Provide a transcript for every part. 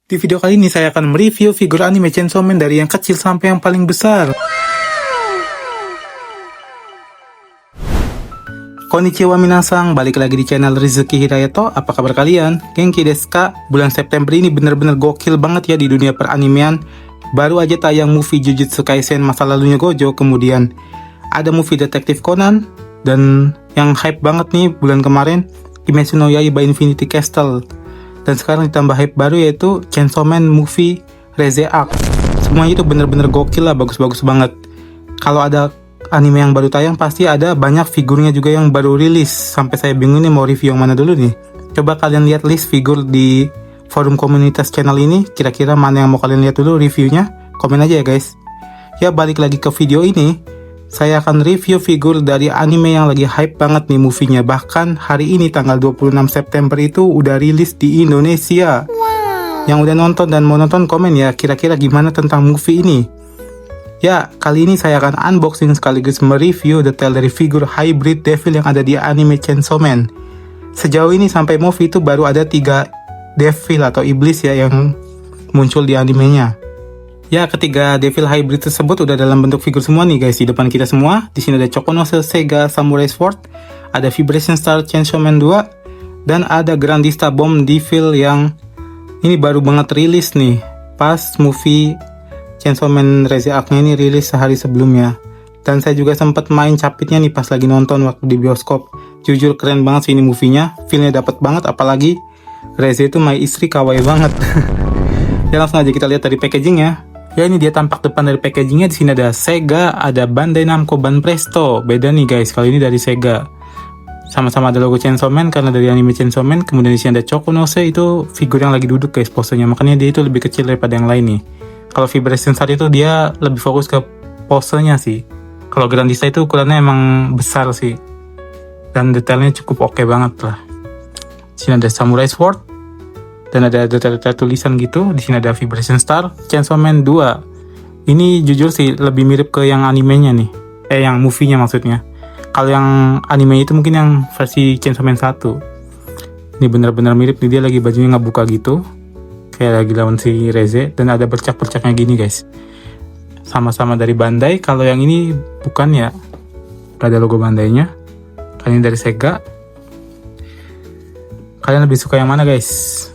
Di video kali ini saya akan mereview figur anime Chainsaw Man dari yang kecil sampai yang paling besar. Konnichiwa minasang, balik lagi di channel Rizky Hidayato. Apa kabar kalian? Genki desu ka? Bulan September ini bener-bener gokil banget ya di dunia peranimian. Baru aja tayang movie Jujutsu Kaisen masa lalunya Gojo, kemudian ada movie Detektif Conan, dan yang hype banget nih bulan kemarin Kimetsu no Yaiba Infinity Castle. Dan sekarang ditambah hype baru yaitu Chainsaw Man movie Rise Arc. Semuanya itu bener-bener gokil lah, bagus-bagus banget. Kalau ada anime yang baru tayang pasti ada banyak figurnya juga yang baru rilis. Sampai saya bingung nih mau review yang mana dulu nih. Coba kalian lihat list figur di forum komunitas channel ini. Kira-kira mana yang mau kalian lihat dulu reviewnya? Komen aja ya guys. Ya, balik lagi ke video ini. Saya akan review figur dari anime yang lagi hype banget nih movie-nya. Bahkan hari ini tanggal 26 September itu udah rilis di Indonesia. Yang udah nonton dan mau nonton komen ya, kira-kira gimana tentang movie ini. Ya, kali ini saya akan unboxing sekaligus mereview detail dari figur hybrid devil yang ada di anime Chainsaw Man. Sejauh ini sampai movie itu baru ada 3 devil atau iblis ya yang muncul di animenya. Ya, ketiga devil hybrid tersebut udah dalam bentuk figur semua nih guys di depan kita semua. Di sini ada Chokonosel Sega Samurai Sword, ada Vibration Star Chainsaw Man 2, dan ada Grandista Bomb Devil yang ini baru banget rilis nih. Pas movie Chainsaw Man Rise Arc-nya ini rilis sehari sebelumnya. Dan saya juga sempat main capitnya nih pas lagi nonton waktu di bioskop. Jujur keren banget sih ini movie-nya. Feel-nya dapet banget, apalagi Rise itu my istri kawaii banget. Ya, langsung aja kita lihat dari packaging-nya. Ya, ini dia tampak depan dari packagingnya. Di sini ada Sega, ada Bandai Namco Banpresto. Beda nih guys, kali ini dari Sega. Sama-sama ada logo Chainsaw Man karena dari anime Chainsaw Man. Kemudian di sini ada Chokonose, itu figur yang lagi duduk guys posenya. Makanya dia itu lebih kecil daripada yang lain nih. Kalau Vibration Star itu dia lebih fokus ke posenya sih. Kalau Grandista itu ukurannya emang besar sih. Dan detailnya cukup oke banget lah. Di sini ada Samurai Sword. Dan ada detail-detail tulisan gitu. Di sini ada Vibration Star Chainsaw Man 2. Ini jujur sih lebih mirip ke yang animenya nih. Yang movie-nya maksudnya. Kalau yang anime itu mungkin yang versi Chainsaw Man 1. Ini benar-benar mirip nih, dia lagi bajunya ngebuka gitu. Kayak lagi lawan si Reze. Dan ada bercak-bercaknya gini guys. Sama-sama dari Bandai. Kalau yang ini bukan ya. Gak ada logo Bandainya. Kalau ini dari Sega. Kalian lebih suka yang mana guys?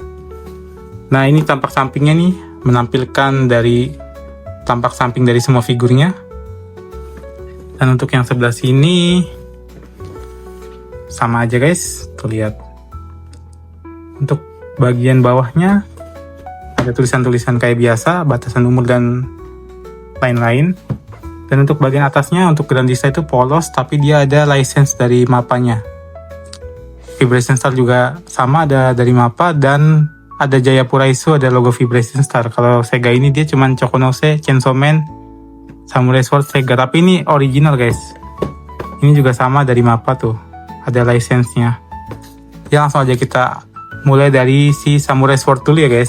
Nah, ini tampak sampingnya nih, menampilkan dari tampak samping dari semua figurnya. Dan untuk yang sebelah sini sama aja guys, tuh lihat. Untuk bagian bawahnya ada tulisan-tulisan kayak biasa, batasan umur dan lain-lain. Dan untuk bagian atasnya, untuk Grandista itu polos, tapi dia ada license dari mapanya. Vibration Star juga sama, ada dari mapa, dan ada Jayapura Isu, ada logo Vibration Star. Kalau Sega ini dia cuman Chokonose, Chainsaw Man, Samurai Sword Sega. Tapi ini original guys. Ini juga sama dari mapa tuh. Ada license-nya. Ya, langsung aja kita mulai dari si Samurai Sword dulu ya guys.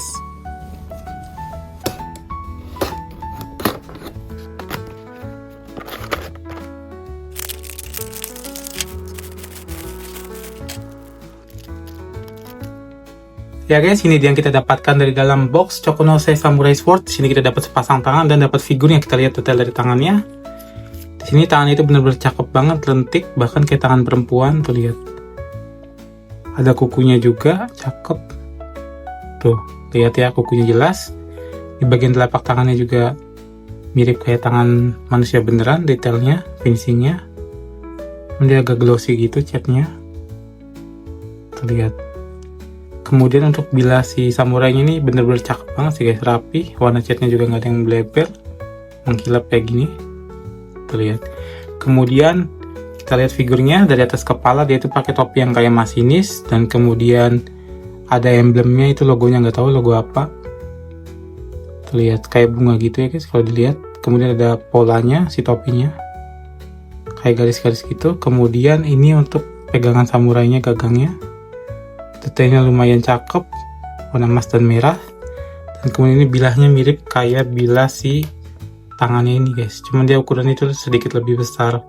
Ya guys, ini dia yang kita dapatkan dari dalam box Chokonose Samurai Sword. Di sini kita dapat sepasang tangan dan dapat figurnya. Kita lihat detail dari tangannya. Di sini tangan itu benar-benar cakep banget, lentik, bahkan kayak tangan perempuan. Tuh lihat. Ada kukunya juga, cakep. Tuh, lihat ya, kukunya jelas. Di bagian telapak tangannya juga mirip kayak tangan manusia beneran, detailnya, finishingnya. Dia agak glossy gitu catnya. Tuh lihat. Kemudian untuk bilas si samurainya ini bener-bener cakep banget sih guys, rapi. Warna catnya juga nggak ada yang bleber, mengkilap kayak gini. Tuh lihat. Kemudian kita lihat figurnya dari atas kepala, dia itu pakai topi yang kayak masinis, dan kemudian ada emblemnya, itu logonya nggak tahu logo apa. Tuh lihat, kayak bunga gitu ya guys kalau dilihat. Kemudian ada polanya si topinya, kayak garis-garis gitu. Kemudian ini untuk pegangan samurainya, gagangnya. Detailnya lumayan cakep, warna emas dan merah. Dan kemudian ini bilahnya mirip kayak bilah si tangannya ini guys, cuman dia ukurannya itu sedikit lebih besar.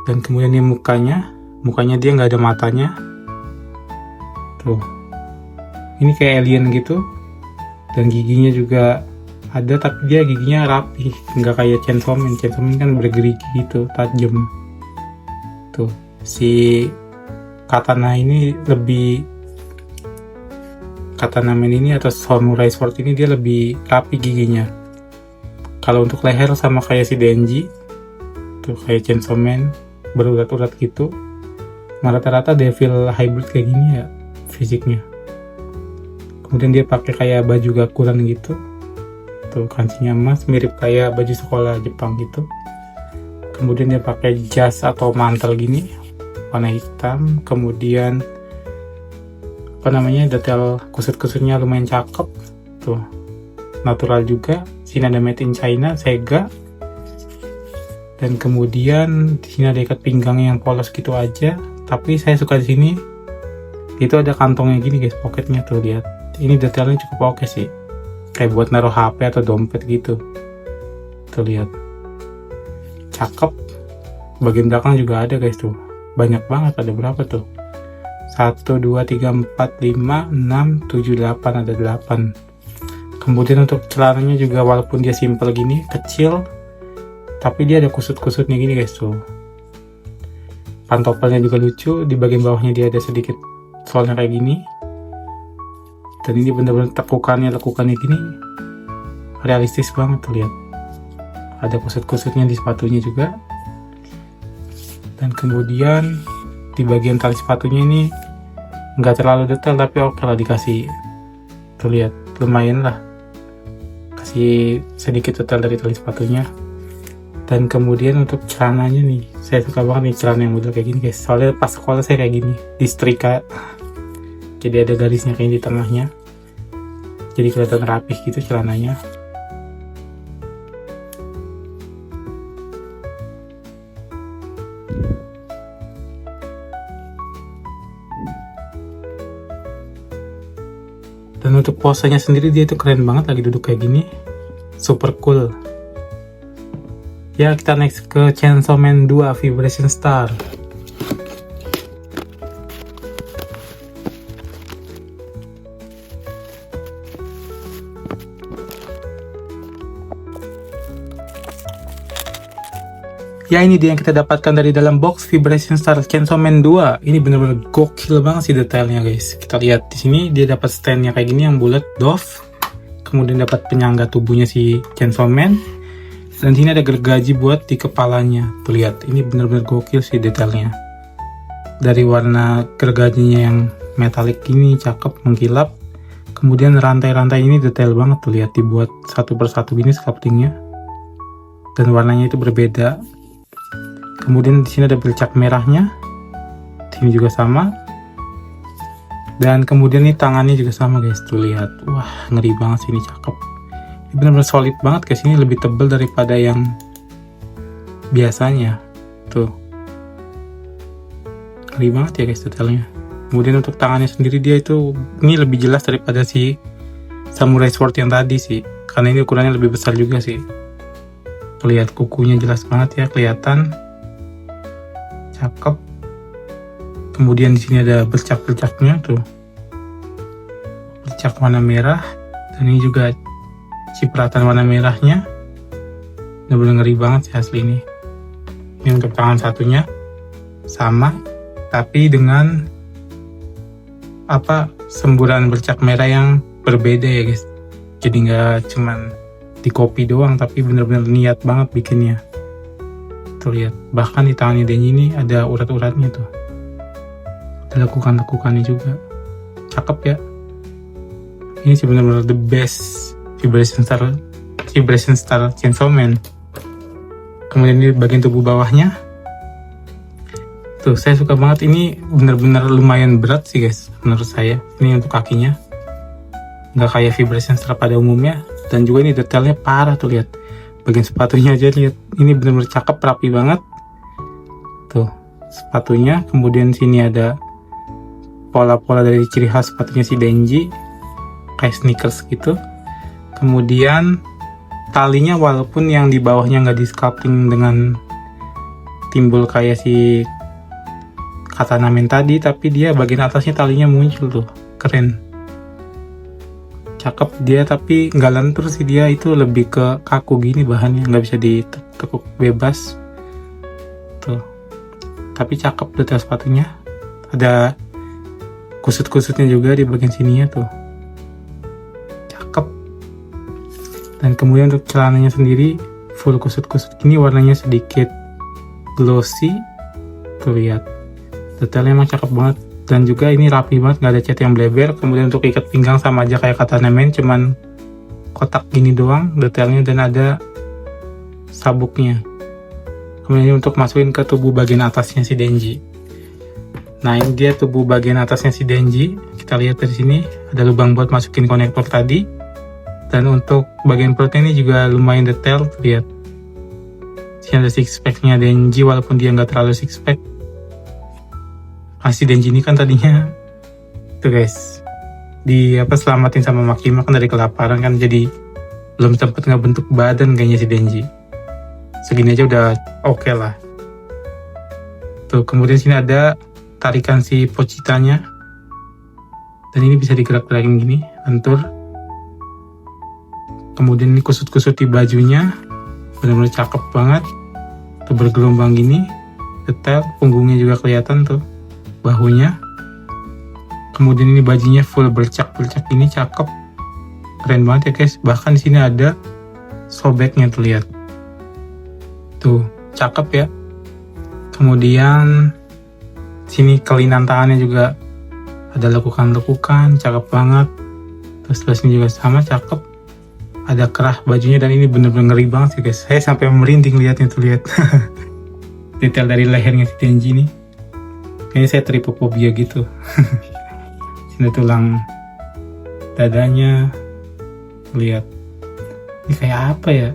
Dan kemudian ini mukanya dia nggak ada matanya tuh. Ini kayak alien gitu, dan giginya juga ada, tapi dia giginya rapi, nggak kayak Chainsaw Man. Chainsaw Man kan bergerigi gitu, tajam. Tuh, si katana ini lebih, katana man ini atau samurai sword ini dia lebih rapi giginya. Kalau untuk leher sama kayak si Denji, tuh kayak Chainsaw Man, berurat-urat gitu. Rata-rata devil hybrid kayak gini ya fisiknya. Kemudian dia pakai kayak baju gakuran gitu, tuh kancingnya emas, mirip kayak baju sekolah Jepang gitu. Kemudian dia pakai jas atau mantel gini, warna hitam. Kemudian detail kusut-kusutnya lumayan cakep, tuh natural juga. Sini ada made in China, Sega. Dan kemudian di sini ada ikat pinggangnya yang polos gitu aja. Tapi saya suka di sini itu ada kantongnya gini guys, pocketnya tuh, lihat. Ini detailnya cukup oke sih, kayak buat naruh HP atau dompet gitu. Tuh lihat, cakep. Bagian belakang juga ada guys, tuh banyak banget, ada berapa tuh, 1, 2, 3, 4, 5, 6, 7, 8, ada 8. Kemudian untuk celananya juga walaupun dia simple gini, kecil, tapi dia ada kusut-kusutnya gini guys, tuh. Pantopelnya juga lucu, di bagian bawahnya dia ada sedikit solnya kayak gini. Dan ini bener-bener lekukannya gini realistis banget tuh, lihat. Ada kusut-kusutnya di sepatunya juga. Dan kemudian di bagian tali sepatunya ini nggak terlalu detail, tapi oke lah dikasih. Tuh lihat, lumayan lah, kasih sedikit detail dari tali sepatunya. Dan kemudian untuk celananya nih, saya suka banget nih celana yang model kayak gini guys. Soalnya pas sekolah saya kayak gini, disetrika. Jadi ada garisnya kayak di tengahnya, jadi kelihatan rapih gitu celananya. Dan untuk posenya sendiri dia itu keren banget, lagi duduk kayak gini, super cool. Ya, kita next ke Chainsaw Man 2 Vibration Star. Ya, ini dia yang kita dapatkan dari dalam box Vibration Star Chainsaw Man 2. Ini bener-bener gokil banget sih detailnya guys. Kita lihat di sini dia dapat standnya kayak gini yang bulat doff. Kemudian dapat penyangga tubuhnya si Chainsaw Man. Dan sini ada gergaji buat di kepalanya. Tuh lihat, ini bener-bener gokil sih detailnya. Dari warna gergajinya yang metalik gini, cakep, mengkilap. Kemudian rantai-rantai ini detail banget tuh, lihat, dibuat satu persatu gini sculptingnya. Dan warnanya itu berbeda. Kemudian di sini ada bercak merahnya, di sini juga sama. Dan kemudian nih tangannya juga sama guys, tuh lihat, wah ngeri banget sih, ini cakep. Ini benar-benar solid banget guys, ini lebih tebal daripada yang biasanya, tuh. Ngeri banget ya guys detailnya. Kemudian untuk tangannya sendiri dia itu, ini lebih jelas daripada si Samurai Sword yang tadi sih, karena ini ukurannya lebih besar juga sih. Lihat kukunya jelas banget ya, kelihatan. Cakep. Kemudian di sini ada bercak-bercaknya tuh, bercak warna merah, dan ini juga cipratan warna merahnya. Bener-bener ngeri banget sih asli ini. Ini untuk tangan satunya sama, tapi dengan semburan bercak merah yang berbeda ya guys. Jadi nggak cuman di copy doang, tapi bener-bener niat banget bikinnya. Tuh lihat, bahkan di tangannya Denji ini ada urat-uratnya tuh, ada lekukan-lekukannya juga, cakep ya. Ini sih benar-benar the best Vibration Star Chainsaw Man. Kemudian di bagian tubuh bawahnya tuh, saya suka banget, ini benar-benar lumayan berat sih guys menurut saya. Ini untuk kakinya, nggak kayak Vibration Star pada umumnya. Dan juga ini detailnya parah tuh, lihat bagian sepatunya aja, lihat, ini benar-benar cakep, rapi banget tuh sepatunya. Kemudian sini ada pola-pola dari ciri khas sepatunya si Denji, kayak sneakers gitu. Kemudian talinya walaupun yang di bawahnya nggak di sculpting dengan timbul kayak si katana man tadi, tapi dia bagian atasnya talinya muncul tuh, keren. cakep dia, tapi nggak lentur sih, dia itu lebih ke kaku gini bahannya, nggak bisa ditekuk bebas tuh. Tapi cakep detail sepatunya, ada kusut-kusutnya juga di bagian sininya tuh, cakep. Dan kemudian untuk celananya sendiri full kusut-kusut gini, warnanya sedikit glossy tuh, lihat detailnya emang cakep banget. Dan juga ini rapi banget, nggak ada cat yang bleber. Kemudian untuk ikat pinggang sama aja kayak Katana Men, cuman kotak gini doang detailnya, dan ada sabuknya. Kemudian untuk masukin ke tubuh bagian atasnya si Denji. Nah, ini dia tubuh bagian atasnya si Denji. Kita lihat dari sini ada lubang buat masukin konektor tadi. Dan untuk bagian perutnya ini juga lumayan detail, lihat. Sini ada six pack-nya Denji, walaupun dia nggak terlalu six pack. Si Denji ini kan tadinya tuh guys, selamatin sama Makima kan dari kelaparan kan, jadi belum sempet ngebentuk badan kayaknya si Denji. Segini aja udah oke lah. Tuh, kemudian sini ada tarikan si Pochitanya, dan ini bisa digerak-gerakin gini, lentur. Kemudian ini kusut-kusut di bajunya, benar-benar cakep banget. Tuh, bergelombang gini, detail. Punggungnya juga kelihatan tuh, bahunya. Kemudian ini bajunya full bercak-bercak ini, cakep, keren banget ya guys. Bahkan di sini ada sobeknya tuh, lihat tuh, cakep ya. Kemudian sini kelinan tangannya juga ada lekukan-lekukan, cakep banget. Terus ini juga sama, cakep, ada kerah bajunya, dan ini bener-bener ngeri banget sih guys. Saya sampai merinding liatnya tuh, lihat detail dari lehernya si Denji nih. Kayaknya saya tripofobia gitu. Sini tulang dadanya, lihat. Ini kayak apa ya?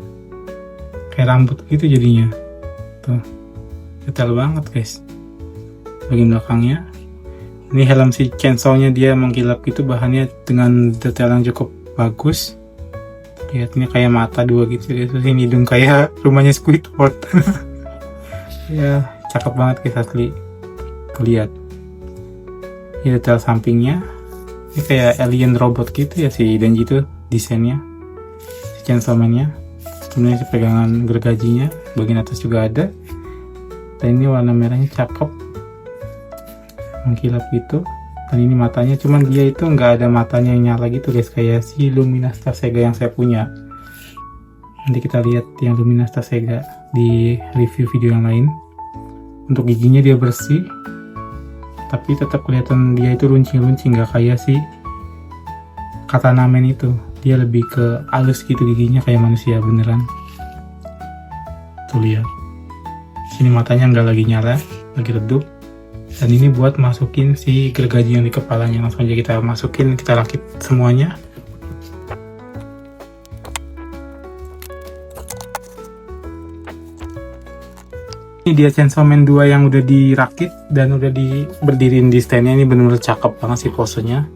Kayak rambut gitu jadinya. Tuh, detail banget guys. Bagian belakangnya. Ini helm si Chainsaw-nya, dia mengkilap gitu bahannya dengan detail yang cukup bagus. Lihat, ini kayak mata dua gitu. Terus ini hidung kayak rumahnya Squidward. Ya, cakep banget guys asli. Lihat, ini detail sampingnya, ini kayak alien robot gitu ya si Denji itu desainnya, si Chainsaw Man-nya. Kemudian si pegangan gergajinya, bagian atas juga ada, dan ini warna merahnya cakep, mengkilap gitu. Dan ini matanya, cuman dia itu nggak ada matanya yang nyala gitu guys, kayak si Luminasta Sega yang saya punya. Nanti kita lihat yang Luminasta Sega di review video yang lain. Untuk giginya dia bersih, tapi tetap kelihatan dia itu runcing-runcing, nggak kayak si Katana Men itu. Dia lebih ke halus gitu giginya, kayak manusia beneran. Tuh, lihat. Sini matanya nggak lagi nyala, lagi redup. Dan ini buat masukin si gergaji yang di kepalanya. Langsung aja kita masukin, kita rakit semuanya. Ini dia Chainsaw Man 2 yang udah dirakit dan udah berdiriin di standnya. Ini bener-bener cakep banget sih posenya.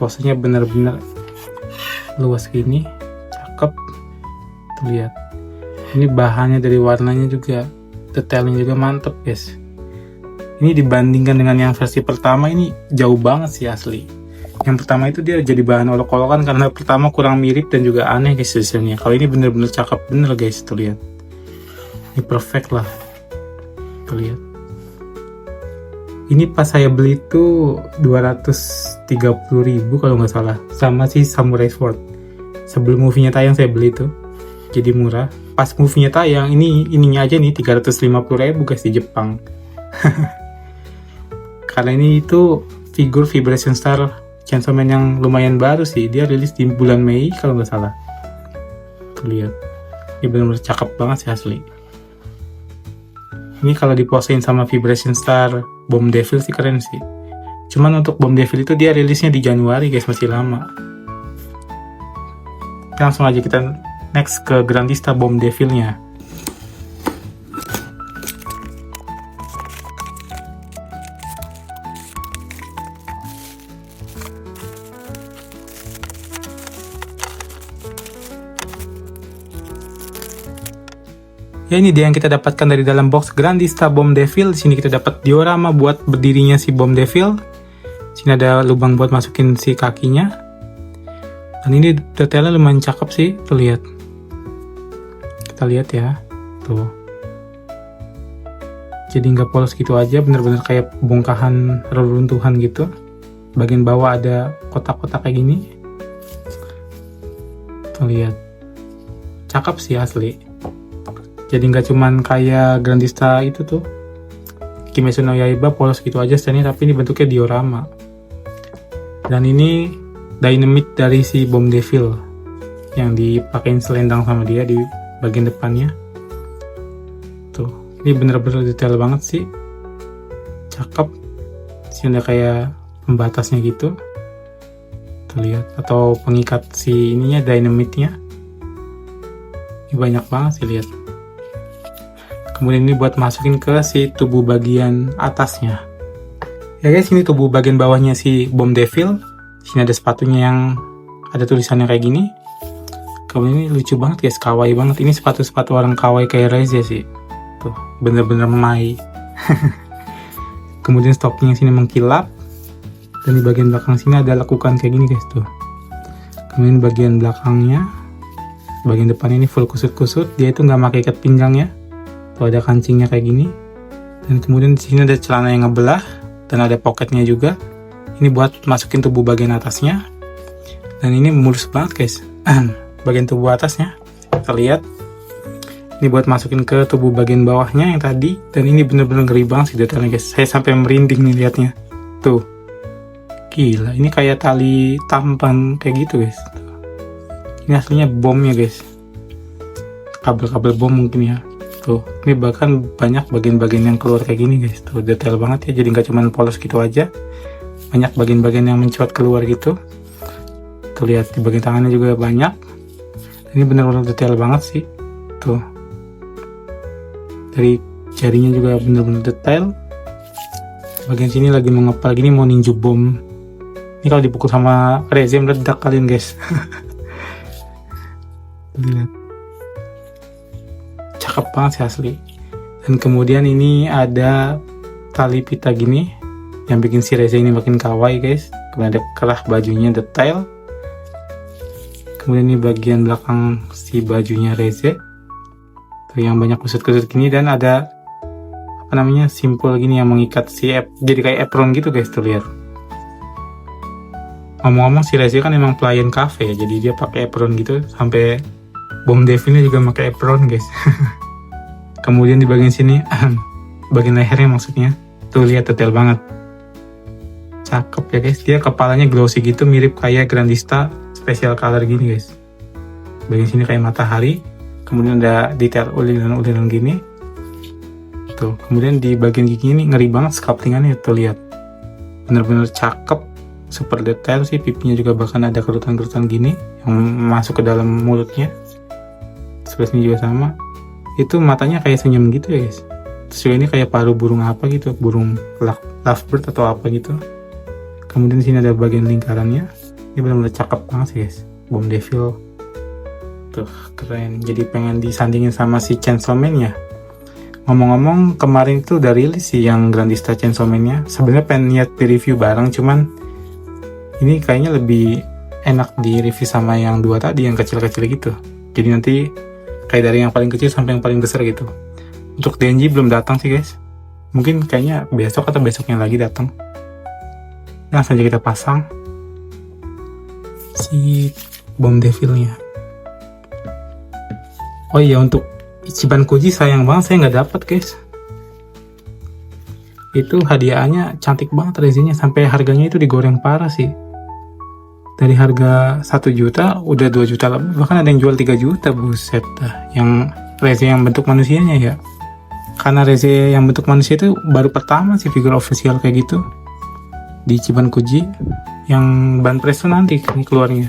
Posenya bener-bener luas gini, cakep. Tuh, lihat. Ini bahannya dari warnanya juga, detailnya juga mantep guys. Ini dibandingkan dengan yang versi pertama, ini jauh banget sih asli. Yang pertama itu dia jadi bahan olok-olokan karena pertama kurang mirip dan juga aneh guys desainnya. Kalau ini bener-bener cakep bener guys, tuh lihat. Ini perfect lah. Tuh, lihat. Ini pas saya beli itu 230.000 kalau nggak salah, sama si Samurai Sword. Sebelum movie-nya tayang saya beli itu, jadi murah. Pas movie-nya tayang, ininya aja nih 350.000 guys di Jepang. Karena ini itu figur Vibration Star Chainsaw Man yang lumayan baru sih. Dia rilis di bulan Mei kalau nggak salah. Tuh, lihat. Ini benar-benar cakep banget sih asli. Ini kalau diposein sama Vibration Star Bomb Devil sih keren sih. Cuman untuk Bomb Devil itu dia rilisnya di Januari guys, masih lama. Langsung aja kita next ke Grandista Bomb Devil-nya. Ya, ini dia yang kita dapatkan dari dalam box Grandista Bomb Devil. Di sini kita dapat diorama buat berdirinya si Bomb Devil. Sini ada lubang buat masukin si kakinya. Dan ini detailnya lumayan cakep sih, tuh lihat. Kita lihat ya, tuh. Jadi nggak polos gitu aja, bener-bener kayak bongkahan reruntuhan gitu. Bagian bawah ada kotak-kotak kayak gini. Tuh lihat, cakep sih asli. Jadi nggak cuman kayak Grandista itu tuh, Kimetsu no Yaiba polos gitu aja standnya, tapi ini bentuknya diorama. Dan ini dynamite dari si Bomb Devil yang dipakein selendang sama dia di bagian depannya. Tuh, ini bener-bener detail banget sih, cakep. Sini ada kayak pembatasnya gitu, tuh lihat, atau pengikat si ininya, dynamite-nya. Ini banyak banget sih, lihat. Kemudian ini buat masukin ke si tubuh bagian atasnya. Ya guys, ini tubuh bagian bawahnya si Bomb Devil. Sini ada sepatunya yang ada tulisannya kayak gini. Kemudian ini lucu banget guys, kawaii banget. Ini sepatu-sepatu orang kawaii kayak Reze sih. Tuh, bener-bener mai. Kemudian stockingnya sini mengkilap. Dan di bagian belakang sini ada lekukan kayak gini guys tuh. Kemudian bagian belakangnya, bagian depannya ini full kusut-kusut. Dia itu nggak pakai ikat pinggang ya. Tuh ada kancingnya kayak gini. Dan kemudian di sini ada celana yang ngebelah dan ada pocketnya juga. Ini buat masukin tubuh bagian atasnya. Dan ini mulus banget guys. Bagian tubuh atasnya, kita lihat. Ini buat masukin ke tubuh bagian bawahnya yang tadi. Dan ini bener-bener ngeri banget sih detailnya guys. Saya sampai merinding nih liatnya. Tuh, gila. Ini kayak tali tampan kayak gitu guys. Ini aslinya bomnya guys. Kabel-kabel bom mungkin ya. Tuh, ini bahkan banyak bagian-bagian yang keluar kayak gini guys. Tuh, detail banget ya. Jadi nggak cuma polos gitu aja. Banyak bagian-bagian yang mencuat keluar gitu. Tuh lihat, di bagian tangannya juga banyak. Ini benar-benar detail banget sih. Tuh, dari jarinya juga benar-benar detail. Bagian sini lagi mengepal gini, mau ninju bom. Ini kalau dipukul sama Reze meledak kalian guys. Lihat, cakep banget sih asli. Dan kemudian ini ada tali pita gini yang bikin si Reze ini makin kawaii guys. Kemudian ada kerah bajunya detail. Kemudian ini bagian belakang si bajunya Reze tuh yang banyak kusut-kusut gini. Dan ada apa namanya, simpul gini yang mengikat si jadi kayak apron gitu guys. Tuh lihat. Ngomong-ngomong si Reze kan emang pelayan cafe ya, jadi dia pakai apron gitu. Sampai Bomb Devilnya juga pakai apron guys. Kemudian di bagian sini bagian lehernya maksudnya, tuh lihat detail banget. Cakep ya guys, dia kepalanya glossy gitu, mirip kayak Grandista special color gini guys. Bagian sini kayak matahari, kemudian ada detail uliran-uliran gini. Tuh, kemudian di bagian gigi ini ngeri banget sculptingannya, tuh lihat. Bener-bener cakep, super detail sih. Pipinya juga bahkan ada kerutan-kerutan gini yang masuk ke dalam mulutnya. Sebelah sini juga sama. Itu matanya kayak senyum gitu ya guys. Terus juga ini kayak paruh burung apa gitu, burung lovebird atau apa gitu. Kemudian di sini ada bagian lingkarannya. Ini benar-benar cakep banget sih guys. Bomb Devil. Tuh, keren. Jadi pengen disandingin sama si Chainsaw Man ya. Ngomong-ngomong, kemarin itu udah rilis sih yang Grandista Chainsaw Man-nya. Sebenarnya pengen niat di review bareng, cuman ini kayaknya lebih enak di review sama yang dua tadi, yang kecil-kecil gitu. Jadi nanti kayak dari yang paling kecil sampai yang paling besar gitu. Untuk Denji belum datang sih guys. Mungkin kayaknya besok atau besoknya lagi datang. Langsung aja kita pasang si Bomb Devil-nya. Oh iya, untuk Ichiban Kuji sayang banget saya nggak dapat guys. Itu hadiahnya cantik banget Reze-nya, sampai harganya itu digoreng parah sih. Dari harga 1 juta udah 2 juta lebih, bahkan ada yang jual 3 juta, buset dah. Yang Reze yang bentuk manusianya ya. Karena Reze yang bentuk manusia itu baru pertama sih figur official kayak gitu di Ichiban Kuji. Yang ban presto nanti keluarnya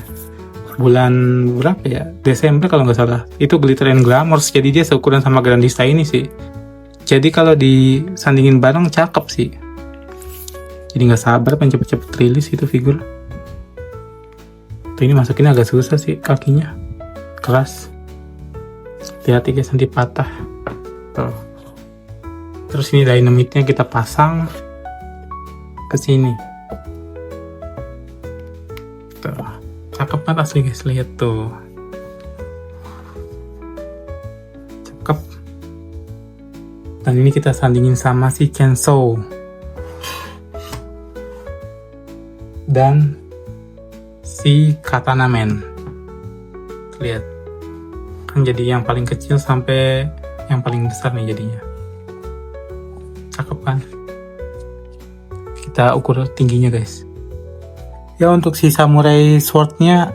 bulan berapa ya, Desember kalau nggak salah. Itu Glitter and Glamours, jadi dia seukuran sama Grandista ini sih. Jadi kalau disandingin bareng cakep sih. Jadi nggak sabar pengen cepet-cepet rilis itu figur. Tuh, ini masukinnya agak susah sih, kakinya keras. Hati-hati guys, nanti patah. Tuh. Terus ini dynamite-nya kita pasang ke sini. Tuh, cakep cakep banget asli guys, lihat tuh. Cakep. Dan ini kita sandingin sama si Chainsaw. Dan si Katana Man. Lihat. Kan jadi yang paling kecil sampai yang paling besar nih jadinya. Cakep kan? Kita ukur tingginya guys. Ya untuk si samurai swordnya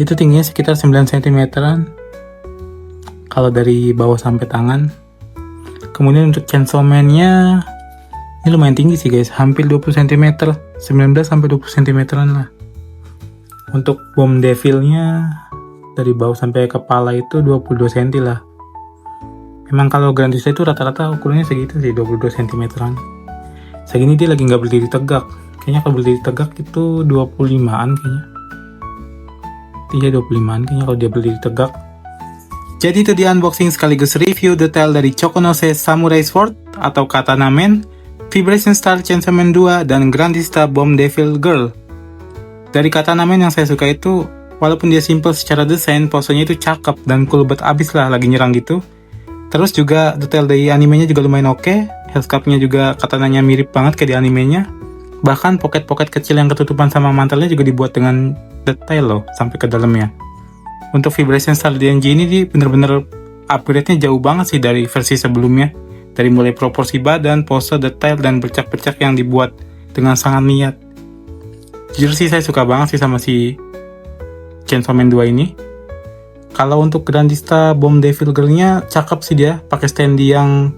itu tingginya sekitar 9 cm-an kalau dari bawah sampai tangan. Kemudian untuk Chainsaw Man-nya ini lumayan tinggi sih guys, hampir 20 cm, 19 sampai 20 cm-an lah. Untuk Bomb Devil-nya dari bawah sampai kepala itu 22 cm lah. Memang kalau Grandista itu rata-rata ukurannya segitu sih, 22 cm-an. Segini dia lagi nggak berdiri tegak. Kayaknya kalau berdiri tegak itu 25-an kayaknya. Iya 25-an kayaknya kalau dia berdiri tegak. Jadi itu dia unboxing sekaligus review detail dari Chokonose Samurai Sword atau Katana Man, Vibration Star Chainsaw Man 2, dan Grandista Bomb Devil Girl. Dari Katana Man yang saya suka itu, walaupun dia simple secara desain, posenya itu cakep dan cool banget abis lah lagi nyerang gitu. Terus juga detail dari animenya juga lumayan oke. Hellscarf-nya juga katananya mirip banget kayak di animenya. Bahkan pocket-pocket kecil yang ketutupan sama mantelnya juga dibuat dengan detail loh, sampai ke dalamnya. Untuk Vibration Star DNG ini dia bener-bener upgrade-nya jauh banget sih dari versi sebelumnya. Dari mulai proporsi badan, pose, detail, dan bercak-bercak yang dibuat dengan sangat niat. Jujur sih saya suka banget sih sama si Chainsaw Man 2 ini. Kalau untuk Grandista Bomb Devil Girl-nya cakep sih dia, pakai standee yang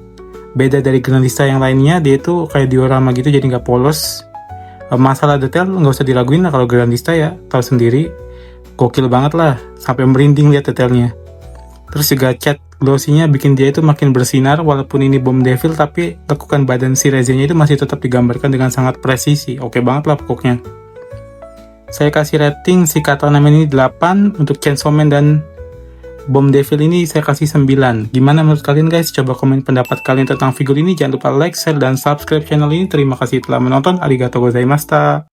beda dari Grandista yang lainnya. Dia itu kayak diorama gitu, jadi nggak polos. Masalah detail nggak usah diraguin lah, kalau Grandista ya tahu sendiri, gokil banget lah, sampai merinding lihat detailnya. Terus juga cat glossy-nya bikin dia itu makin bersinar. Walaupun ini Bomb Devil, tapi lekukan badan si Reze-nya itu masih tetap digambarkan dengan sangat presisi. Oke banget lah pokoknya. Saya kasih rating si Katana Man ini 8, untuk Chainsaw Man dan Bomb Devil ini saya kasih 9. Gimana menurut kalian guys? Coba komen pendapat kalian tentang figur ini. Jangan lupa like, share, dan subscribe channel ini. Terima kasih telah menonton. Arigatou gozaimashita.